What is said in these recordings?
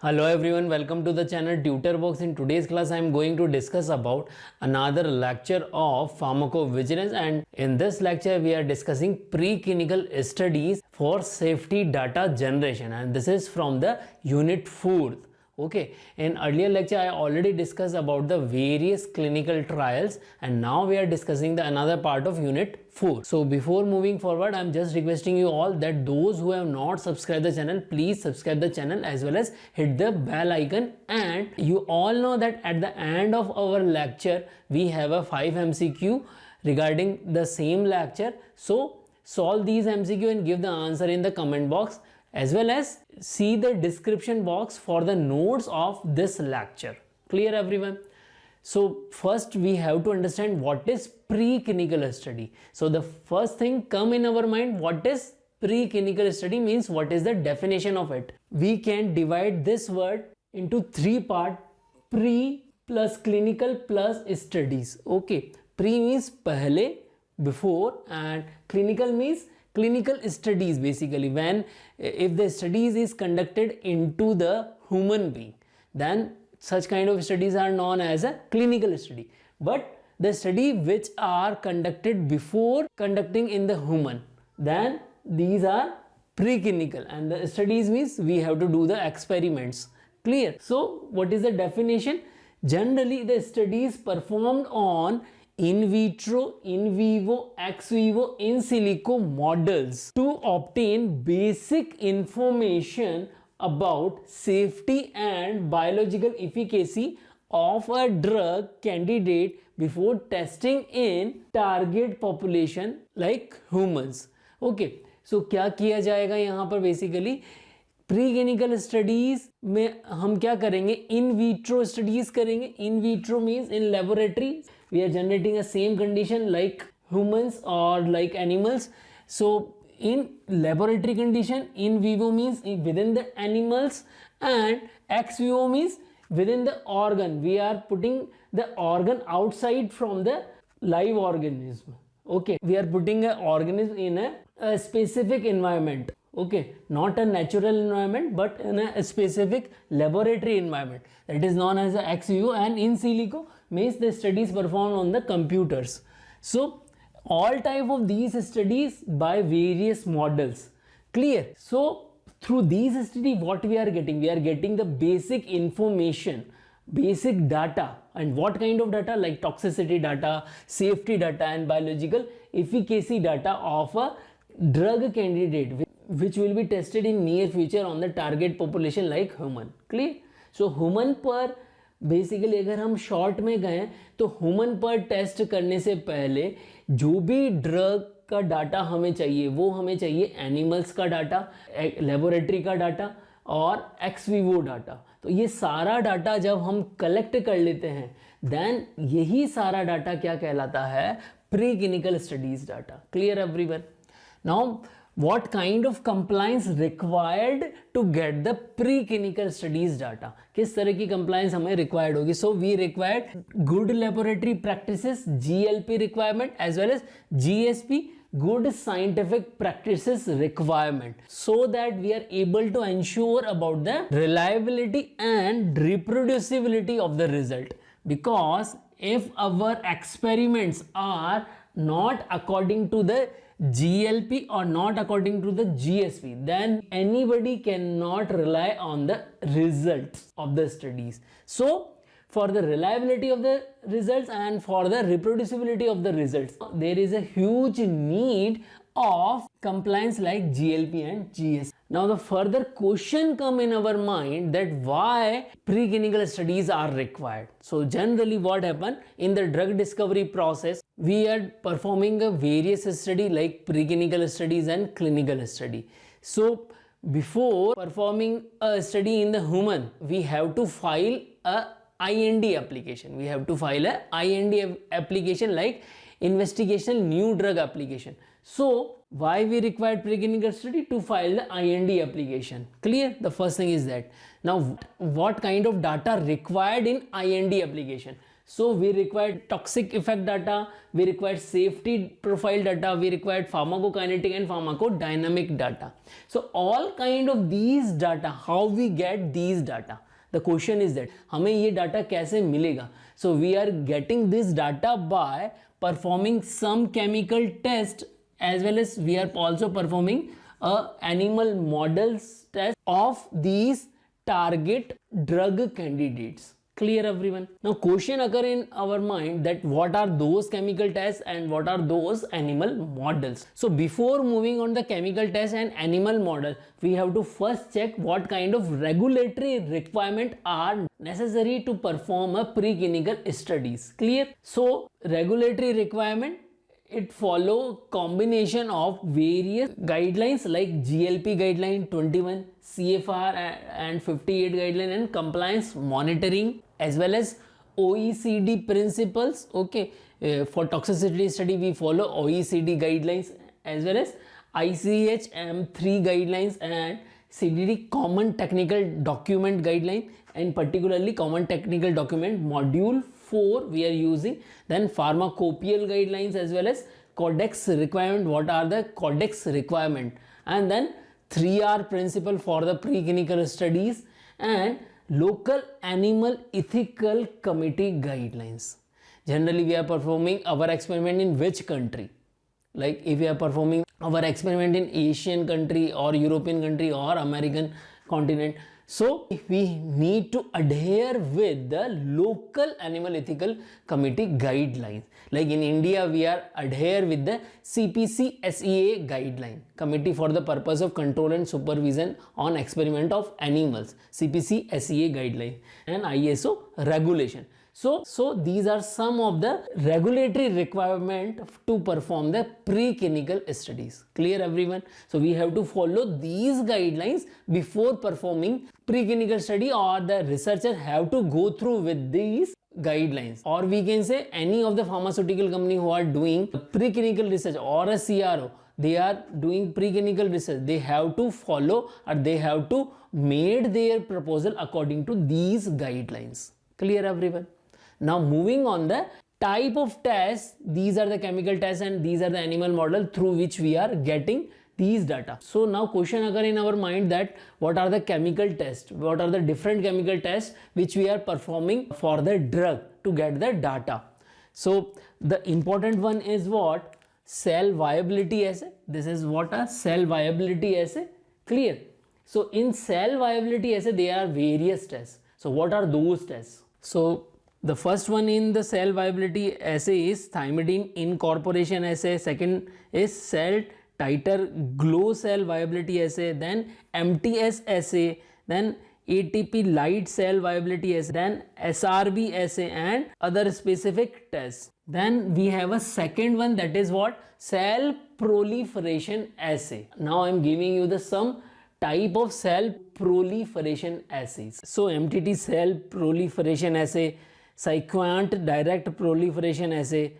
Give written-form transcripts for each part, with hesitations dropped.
Hello everyone, welcome to the channel TutorBox. In today's class I am going to discuss about another lecture of pharmacovigilance, and in this lecture we are discussing preclinical studies for safety data generation, and this is from the unit 4. Okay, in earlier lecture I already discussed about the various clinical trials, and now we are discussing the another part of unit 4. So before moving forward, I'm just requesting you all that those who have not subscribed the channel, please subscribe the channel as well as hit the bell icon. And you all know that at the end of our lecture we have a 5 MCQ regarding the same lecture. So solve these MCQ and give the answer in the comment box, as well as see the description box for the notes of this lecture. Clear everyone? So first we have to understand what is preclinical study. So the first thing come in our mind, what is preclinical study means, what is the definition of it? We can divide this word into 3 parts: pre plus clinical plus studies. Okay, pre means pehle, before, and clinical means clinical studies, basically when if the studies is conducted into the human being, then such kind of studies are known as a clinical study. But the study which are conducted before conducting in the human, then these are preclinical, and the studies means we have to do the experiments. Clear? So what is the definition? Generally the studies performed on in vitro, in vivo, ex vivo, in silico models to obtain basic information about safety and biological efficacy of a drug candidate before testing in target population like humans. Okay, so क्या किया जाएगा यहाँ पर? Basically preclinical studies में हम क्या करेंगे? In vitro studies करेंगे. In vitro means in laboratory we are generating a same condition like humans or like animals. So in laboratory condition, in vivo means within the animals, and ex vivo means within the organ. We are putting the organ outside from the live organism. Okay, we are putting an organism in a specific environment. Okay, not a natural environment but in a specific laboratory environment, that is known as a ex vivo. And in silico means the studies performed on the computers. So all type of these studies by various models. Clear? So through these studies what we are getting? We are getting the basic information, basic data. And what kind of data? Like toxicity data, safety data, and biological efficacy data of a drug candidate which will be tested in near future on the target population like human. Clear? So human पर basically अगर हम short में गए तो human पर test करने से पहले जो भी ड्रग का डाटा हमें चाहिए वो हमें चाहिए एनिमल्स का डाटा, लेबोरेटरी का डाटा और एक्स विवो डाटा. तो ये सारा डाटा जब हम कलेक्ट कर लेते हैं, देन यही सारा डाटा क्या कहलाता है? Preclinical studies data. Clear everyone? Now what kind of compliance required to get the preclinical studies data? किस तरह की compliance हमें required होगी? So we required good laboratory practices, GLP requirement, as well as GSP, good scientific practices requirement, so that we are able to ensure about the reliability and reproducibility of the result. Because if our experiments are not according to the GLP or not according to the GSP, then anybody cannot rely on the results of the studies. So for the reliability of the results and for the reproducibility of the results, there is a huge need of compliance like GLP and GSP. Now the further question come in our mind that why preclinical studies are required. So generally what happen in the drug discovery process, we are performing a various study like preclinical studies and clinical study. So before performing a study in the human, we have to file a IND application. We have to file a IND application like investigational new drug application. So why we required preclinical study? To file the IND application. Clear? The first thing is that. Now what kind of data required in IND application? So we required toxic effect data, we required safety profile data, we required pharmacokinetic and pharmacodynamic data. So all kind of these data, how we get these data? The question is that हमें ये data कैसे मिलेगा? So we are getting this data by performing some chemical test, as well as we are also performing a animal models test of these target drug candidates. Clear everyone? Now question occur in our mind that what are those chemical tests and what are those animal models. So before moving on the chemical test and animal model, we have to first check what kind of regulatory requirement are necessary to perform a preclinical studies. Clear? So regulatory requirement, it follow combination of various guidelines like GLP guideline 21, CFR and 58 guideline and compliance monitoring, as well as OECD principles. Okay, for toxicity study we follow OECD guidelines, as well as ICH M3 guidelines and CDD common technical document guideline, and particularly common technical document module 4 we are using. Then pharmacopoeial guidelines as well as codex requirement. What are the codex requirement? And then 3R principle for the preclinical studies and local animal ethical committee guidelines. Generally we are performing our experiment in which country? Like if we are performing our experiment in Asian country or European country or American continent, so we need to adhere with the local animal ethical committee guidelines. Like in India we are adhere with the CPC SEA guideline, Committee for the Purpose of Control and Supervision on Experiment of Animals, CPC SEA guideline, and ISO regulation. So these are some of the regulatory requirement to perform the preclinical studies. Clear everyone? So we have to follow these guidelines before performing preclinical study, or the researcher have to go through with these guidelines. Or we can say any of the pharmaceutical company who are doing preclinical research or a CRO, they are doing preclinical research, they have to follow or they have to made their proposal according to these guidelines. Clear everyone? Now moving on the type of tests, these are the chemical tests and these are the animal model through which we are getting these data. So now question occur in our mind that what are the chemical tests, what are the different chemical tests which we are performing for the drug to get the data. So the important one is what? Cell viability assay. This is what a cell viability assay. Clear? So in cell viability assay there are various tests. So what are those tests? So the first one in the cell viability assay is thymidine incorporation assay. Second is cell titer glow cell viability assay. Then MTS assay. Then ATP light cell viability assay. Then SRB assay and other specific tests. Then we have a second one, that is what? Cell proliferation assay. Now I am giving you the some type of cell proliferation assays. So MTT cell proliferation assay, Cyquant direct proliferation assay,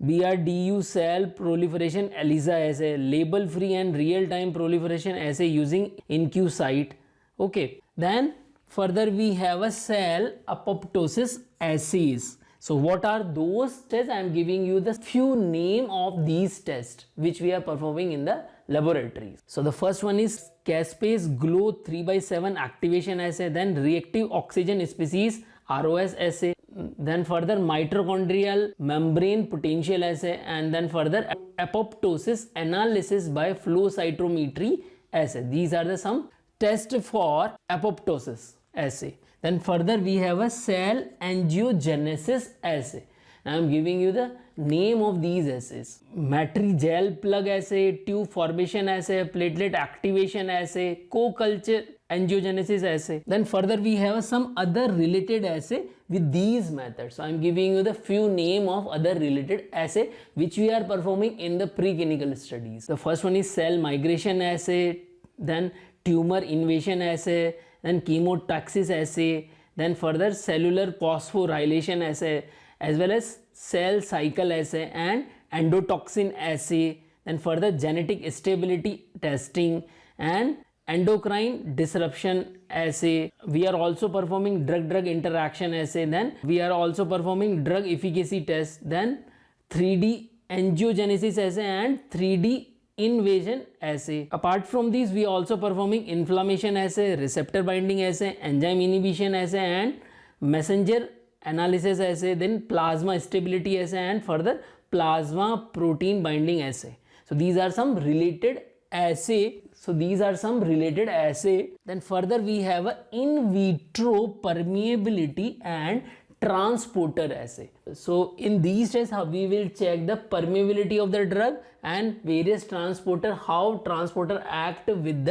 BRDU cell proliferation ELISA assay, label free and real time proliferation assay using InQSight. Okay, then further we have a cell apoptosis assays. So what are those tests? I am giving you the few name of these tests which we are performing in the laboratories. So the first one is caspase glow 3/7 activation assay, then reactive oxygen species ROS assay, then further mitochondrial membrane potential assay, and then further apoptosis analysis by flow cytometry assay. These are the some tests for apoptosis assay. Then further we have a cell angiogenesis assay. Now I am giving you the name of these assays: Matri-gel plug assay, tube formation assay, platelet activation assay, co-culture angiogenesis assay. Then further we have some other related assay with these methods. So I am giving you the few name of other related assay which we are performing in the preclinical studies. The first one is cell migration assay, then tumor invasion assay, then chemotaxis assay, then further cellular phosphorylation assay, as well as cell cycle assay and endotoxin assay, then further genetic stability testing and endocrine disruption assay. We are also performing drug-drug interaction assay. Then we are also performing drug efficacy test. Then 3D angiogenesis assay and 3D invasion assay. Apart from these, we are also performing inflammation assay, receptor binding assay, enzyme inhibition assay and messenger analysis assay, then plasma stability assay and further plasma protein binding assay. So these are some related assay. Then further we have a in vitro permeability and transporter assay. So in these tests we will check the permeability of the drug and various transporter, how transporter act with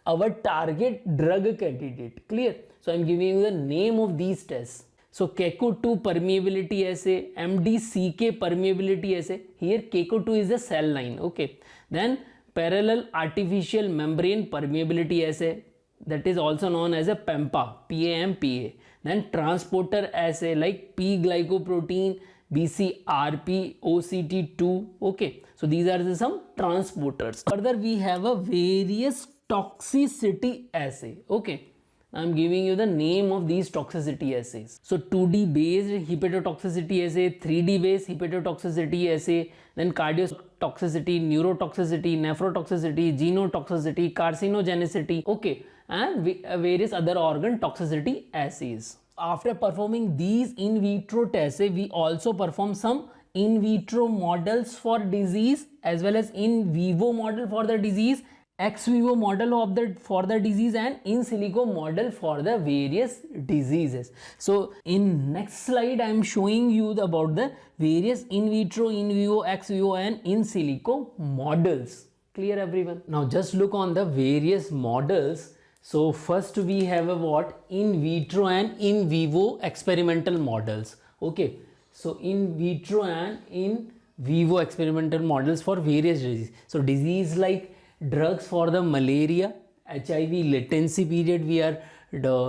our target drug candidate. Clear? So I am giving you the name of these tests. So KECO2 permeability assay, MDCK permeability assay. Here KECO2 is a cell line. Okay. Then parallel artificial membrane permeability assay, that is also known as a PAMPA, PAMPA. Then transporter assay like P-glycoprotein, BCRP, OCT2. Okay. So these are some transporters. Further we have a various toxicity assay. Okay. I am giving you the name of these toxicity assays. So 2D based hepatotoxicity assay, 3D based hepatotoxicity assay, then cardiotoxicity, neurotoxicity, nephrotoxicity, genotoxicity, carcinogenicity, okay, and various other organ toxicity assays. After performing these in vitro tests, we also perform some in vitro models for disease as well as in vivo model for the disease, ex vivo model of for the disease and in silico model for the various diseases. So in next slide I am showing you about the various in vitro, in vivo, ex vivo and in silico models. Clear everyone? Now just look on the various models. So first we have a what? In vitro and in vivo experimental models. Okay. So in vitro and in vivo experimental models for various diseases. So disease like drugs for the malaria, HIV latency period we are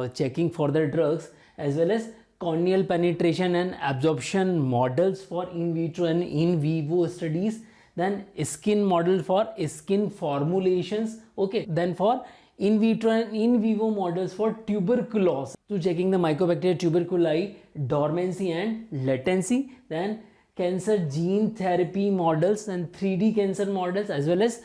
checking for the drugs, as well as corneal penetration and absorption models for in vitro and in vivo studies. Then skin model for skin formulations. Okay. Then for in vitro and in vivo models for tuberculosis, so checking the Mycobacteria tuberculi dormancy and latency. Then cancer gene therapy models and 3D cancer models as well as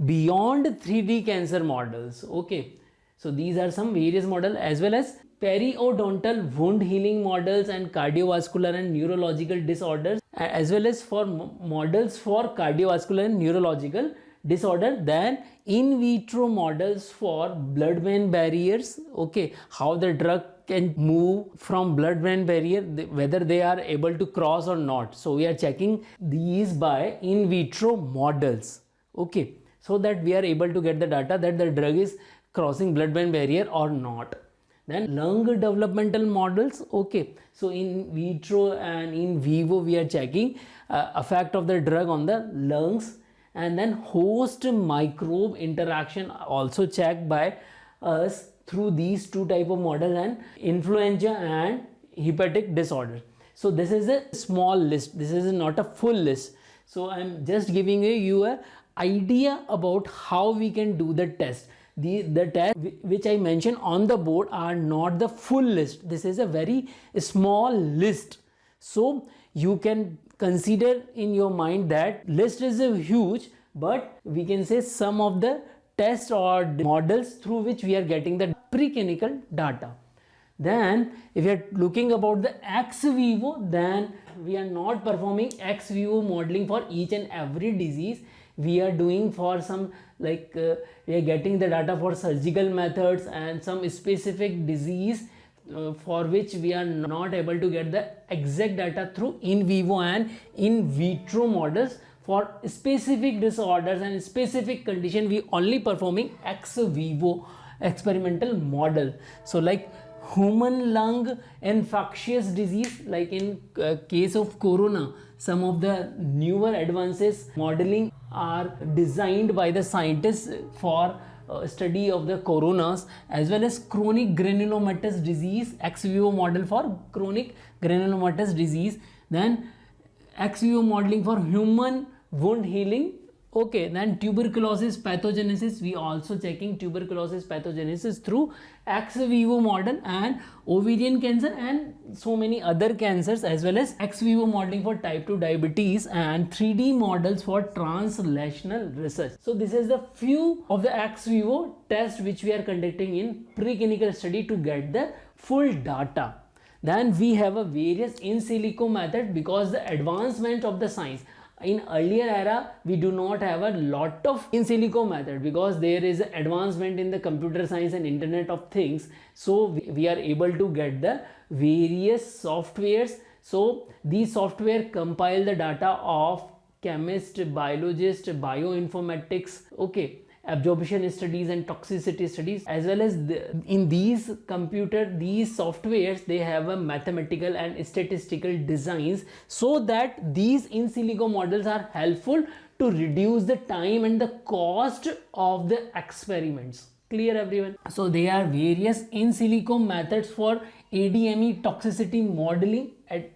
beyond 3D cancer models. Okay, so these are some various models as well as periodontal wound healing models and cardiovascular and neurological disorders, as well as for models for cardiovascular and neurological disorder. Then in vitro models for blood-brain barriers. Okay, how the drug can move from blood-brain barrier, whether they are able to cross or not. So we are checking these by in vitro models. Okay, so that we are able to get the data that the drug is crossing blood-brain barrier or not. Then lung developmental models. Okay, so in vitro and in vivo we are checking effect of the drug on the lungs. And then host microbe interaction also checked by us through these two type of models, and influenza and hepatic disorder. So this is a small list, this is not a full list. So I am just giving you a idea about how we can do the test. The test which I mentioned on the board are not the full list. This is a very small list. So you can consider in your mind that list is huge, but we can say some of the tests or models through which we are getting the preclinical data. Then if you are looking about the ex vivo, then we are not performing ex vivo modeling for each and every disease. We are doing for some we are getting the data for surgical methods and some specific disease for which we are not able to get the exact data through in vivo and in vitro models. For specific disorders and specific condition, we only performing ex vivo experimental model. So like human lung infectious disease, like in case of corona, some of the newer advances modeling are designed by the scientists for study of the coronas, as well as chronic granulomatous disease, ex vivo model for chronic granulomatous disease. Then ex vivo modeling for human wound healing. Okay, then tuberculosis pathogenesis, we also checking tuberculosis pathogenesis through ex vivo model, and ovarian cancer and so many other cancers, as well as ex vivo modeling for type 2 diabetes and 3D models for translational research. So this is the few of the ex vivo tests which we are conducting in preclinical study to get the full data. Then we have a various in silico method, because the advancement of the science. In earlier era, we do not have a lot of in silico method, because there is advancement in the computer science and internet of things. So we are able to get the various softwares. So these software compile the data of chemist, biologist, bioinformatics, okay, absorption studies and toxicity studies, as well as in these softwares, they have a mathematical and statistical designs, so that these in silico models are helpful to reduce the time and the cost of the experiments. Clear everyone? So there are various in silico methods for ADME toxicity modeling,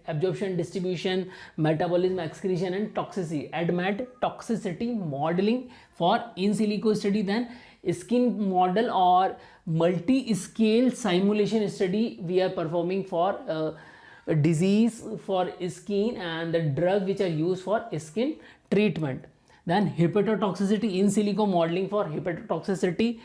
absorption, distribution, metabolism, excretion and toxicity. ADMET toxicity modeling for in silico study. Then skin model or multi-scale simulation study we are performing for disease for skin and the drug which are used for skin treatment. Then hepatotoxicity in silico modeling for hepatotoxicity.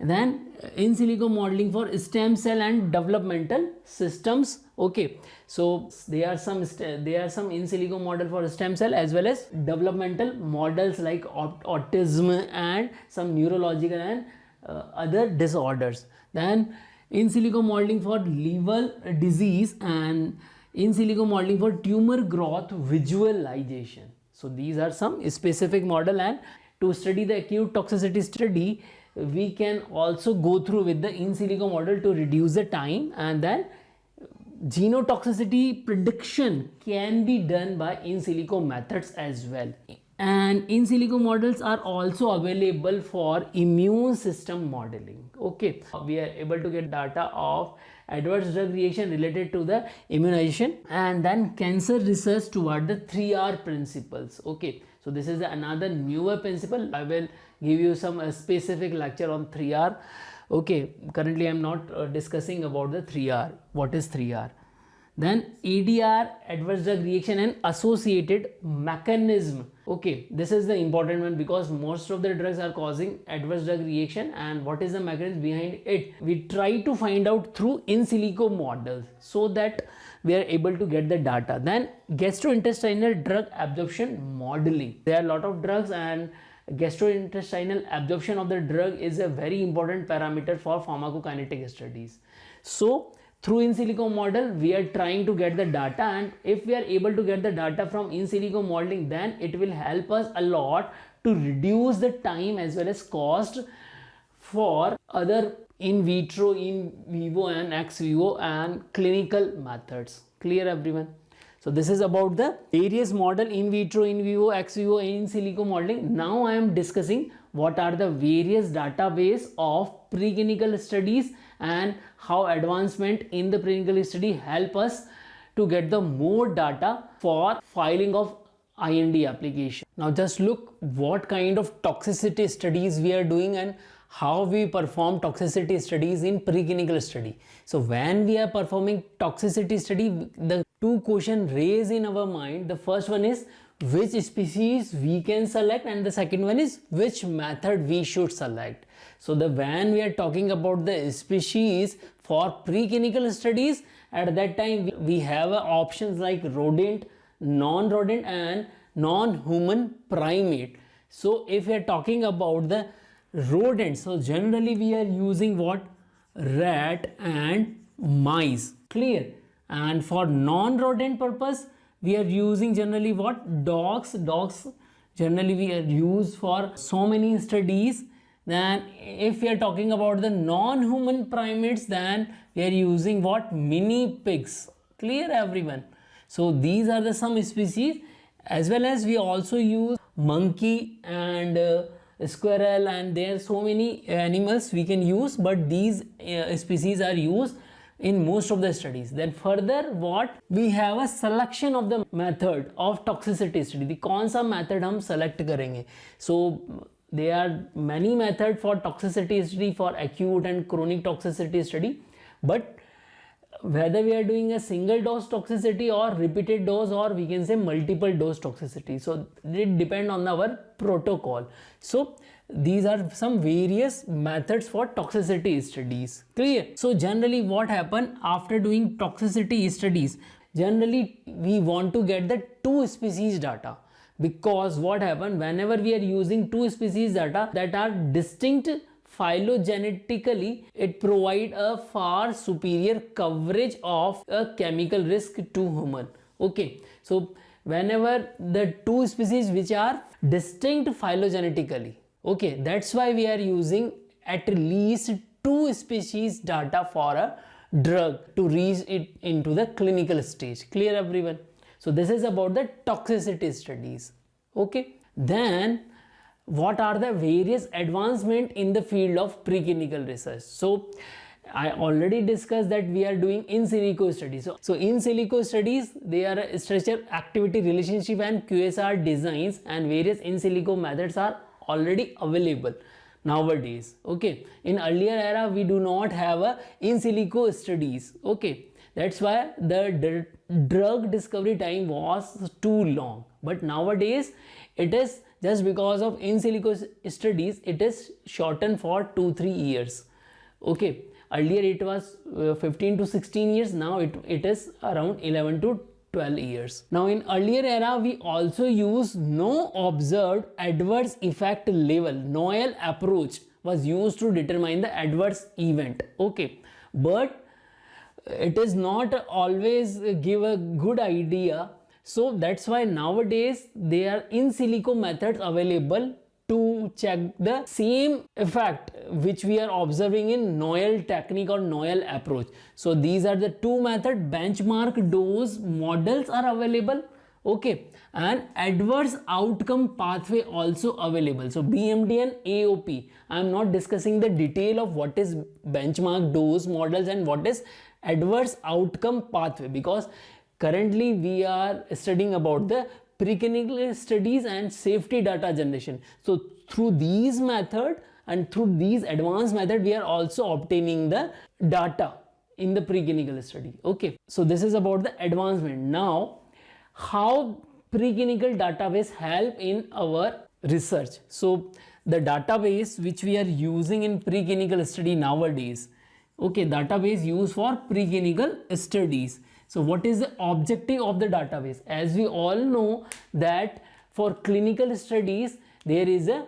Then in silico modeling for stem cell and developmental systems. Okay, so there are some in silico model for stem cell as well as developmental models like autism and some neurological and other disorders. Then in silico modeling for liver disease and in silico modeling for tumor growth visualization. So these are some specific model, and to study the acute toxicity study, we can also go through with the in silico model to reduce the time, and then genotoxicity prediction can be done by in silico methods as well. And in silico models are also available for immune system modeling. Okay, we are able to get data of adverse drug reaction related to the immunization, and then cancer research toward the 3R principles. Okay, so this is another newer principle. I will give you some specific lecture on 3R. Okay, currently I am not discussing about the 3R. What is 3R? Then ADR, adverse drug reaction and associated mechanism. Okay, this is the important one, because most of the drugs are causing adverse drug reaction, and what is the mechanism behind it, we try to find out through in silico models, so that we are able to get the data. Then gastrointestinal drug absorption modeling. There are a lot of drugs, and gastrointestinal absorption of the drug is a very important parameter for pharmacokinetic studies. So through in silico model, we are trying to get the data, and if we are able to get the data from in silico modeling, then it will help us a lot to reduce the time as well as cost for other in vitro, in vivo and ex vivo and clinical methods. Clear everyone? So this is about the various model in vitro, in vivo, ex vivo, in silico modeling. Now I am discussing what are the various database of preclinical studies and how advancement in the preclinical study help us to get the more data for filing of IND application. Now just look what kind of toxicity studies we are doing and how we perform toxicity studies in preclinical study. So when we are performing toxicity study, the two questions raised in our mind. The first one is which species we can select, and the second one is which method we should select. So when we are talking about the species for preclinical studies, at that time we have options like rodent, non-rodent and non-human primate. So if we are talking about the rodents, so generally we are using what? Rat and mice. Clear? And for non-rodent purpose, we are using generally what? Dogs. Dogs generally we are used for so many studies. Then if we are talking about the non-human primates, then we are using what? Mini pigs. Clear everyone? So these are the some species, as well as we also use monkey and squirrel, and there are so many animals we can use, but these species are used in most of the studies. Then further what we have a selection of the method of toxicity study. the कौन सा method हम select करेंगे. So there are many methods for toxicity study, for acute and chronic toxicity study, but whether we are doing a single dose toxicity or repeated dose, or we can say multiple dose toxicity, so it depend on our protocol. So these are some various methods for toxicity studies. Clear? So generally what happen after doing toxicity studies, generally we want to get the two species data, because what happen whenever we are using two species data that are distinct phylogenetically, it provide a far superior coverage of a chemical risk to human. Okay, so whenever the two species which are distinct phylogenetically, okay, that's why we are using at least two species data for a drug to reach it into the clinical stage. Clear everyone? So this is about the toxicity studies. Okay, then what are the various advancement in the field of preclinical research? So I already discussed that we are doing in silico studies. So in silico studies, they are a structure activity relationship and QSR designs, and various in silico methods are already available nowadays. Okay, in earlier era we do not have a in silico studies. Okay, that's why the drug discovery time was too long, but nowadays it is just because of in silico studies, it is shortened for 2-3 years. Okay, earlier it was 15 to 16 years, now it is around 11 to 12 years. Now in earlier era we also use no observed adverse effect level. NOEL approach was used to determine the adverse event. Okay, but it is not always give a good idea. So that's why nowadays there are in silico methods available to check the same effect which we are observing in NOEL technique or NOEL approach. So these are the two methods. Benchmark dose models are available. Okay, and adverse outcome pathway also available. So BMD and AOP. I am not discussing the detail of what is benchmark dose models and what is adverse outcome pathway, because currently we are studying about the preclinical studies and safety data generation. So through these methods and through these advanced methods, we are also obtaining the data in the preclinical study. Okay, so this is about the advancement. Now, how preclinical database help in our research? So the database which we are using in preclinical study nowadays, okay, database used for preclinical studies. So what is the objective of the database? As we all know that for clinical studies there is a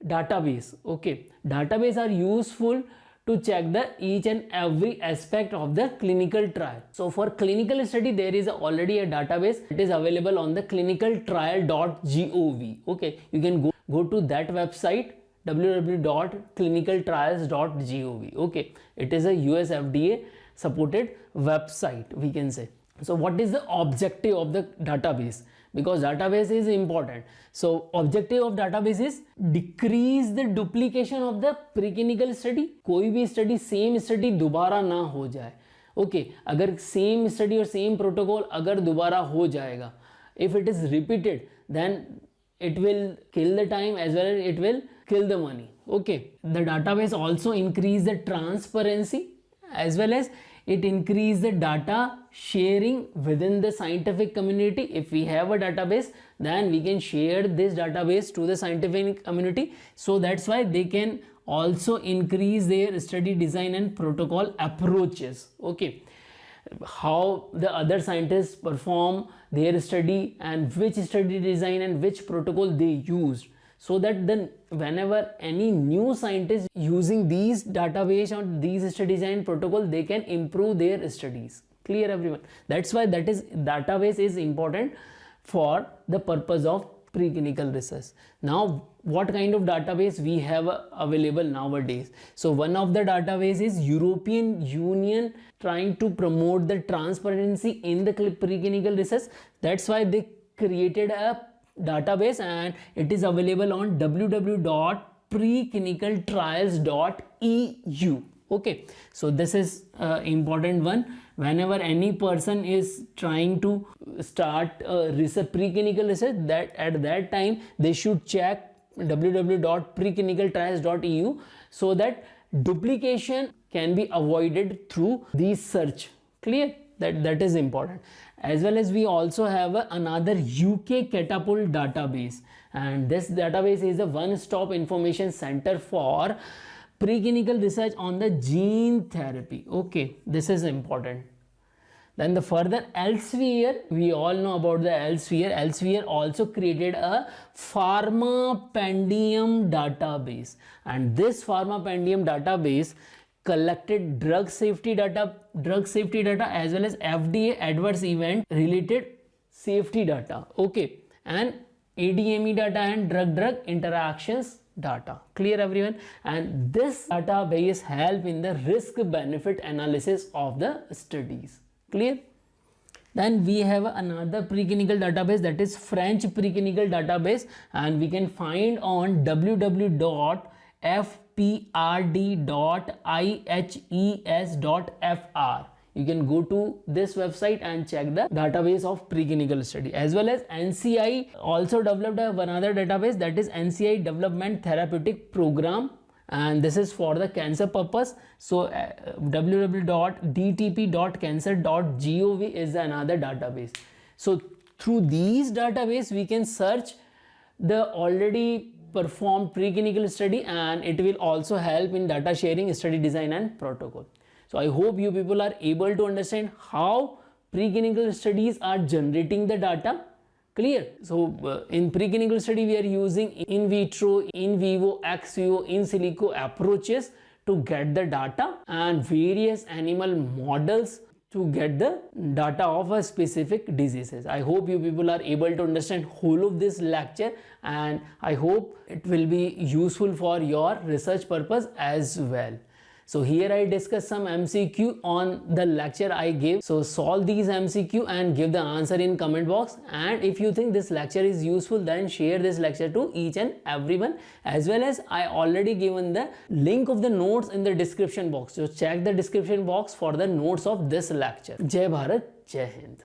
database. Okay, database are useful to check the each and every aspect of the clinical trial. So for clinical study there is already a database. It is available on the clinicaltrial.gov. Okay, you can go to that website, www.clinicaltrials.gov. Okay, it is a US FDA supported website, we can say. So what is the objective of the database? Because database is important. So objective of database is decrease the duplication of the preclinical study. कोई भी study same study दोबारा ना हो जाए. Okay, अगर same study और same protocol अगर दोबारा हो जाएगा, if it is repeated, then it will kill the time as well as it will kill the money. Okay, the database also increase the transparency as well as it increase the data sharing within the scientific community. If we have a database, then we can share this database to the scientific community. So that's why they can also increase their study design and protocol approaches. Okay, how the other scientists perform their study and which study design and which protocol they used, so that then whenever any new scientist using these database or these study design protocol, they can improve their studies. Clear everyone? That's why that is database is important for the purpose of preclinical research. Now what kind of database we have available nowadays? So one of the database is European Union trying to promote the transparency in the preclinical research. That's why they created a database and it is available on www.preclinicaltrials.eu. Okay, so this is important one. Whenever any person is trying to start research, preclinical research, that at that time they should check www.preclinicaltrials.eu, so that duplication can be avoided through these search. Clear? That is important. As well as we also have another UK Catapult database, and this database is a one-stop information center for preclinical research on the gene therapy. Okay, this is important. Then the further Elsevier, we all know about the Elsevier. Elsevier also created a Pharmapendium database, and this Pharmapendium database collected drug safety data as well as FDA adverse event related safety data. Okay, and ADME data and drug interactions data. Clear everyone? And this database help in the risk benefit analysis of the studies. Clear? Then we have another preclinical database, that is French preclinical database, and we can find on www.fprd.ihes.fr. You can go to this website and check the database of preclinical study. As well as NCI also developed another database, that is NCI Development Therapeutic Program, and this is for the cancer purpose. So www.dtp.cancer.gov is another database. So through these database we can search the already performed preclinical study, and it will also help in data sharing, study design and protocol. So I hope you people are able to understand how preclinical studies are generating the data. Clear? So in preclinical study we are using in vitro, in vivo, ex vivo, in silico approaches to get the data, and various animal models to get the data of a specific diseases. I hope you people are able to understand whole of this lecture, and I hope it will be useful for your research purpose as well. So here I discuss some MCQ on the lecture I gave. So solve these MCQ and give the answer in comment box. And if you think this lecture is useful, then share this lecture to each and everyone. As well as I already given the link of the notes in the description box. So check the description box for the notes of this lecture. Jai Bharat, Jai Hind.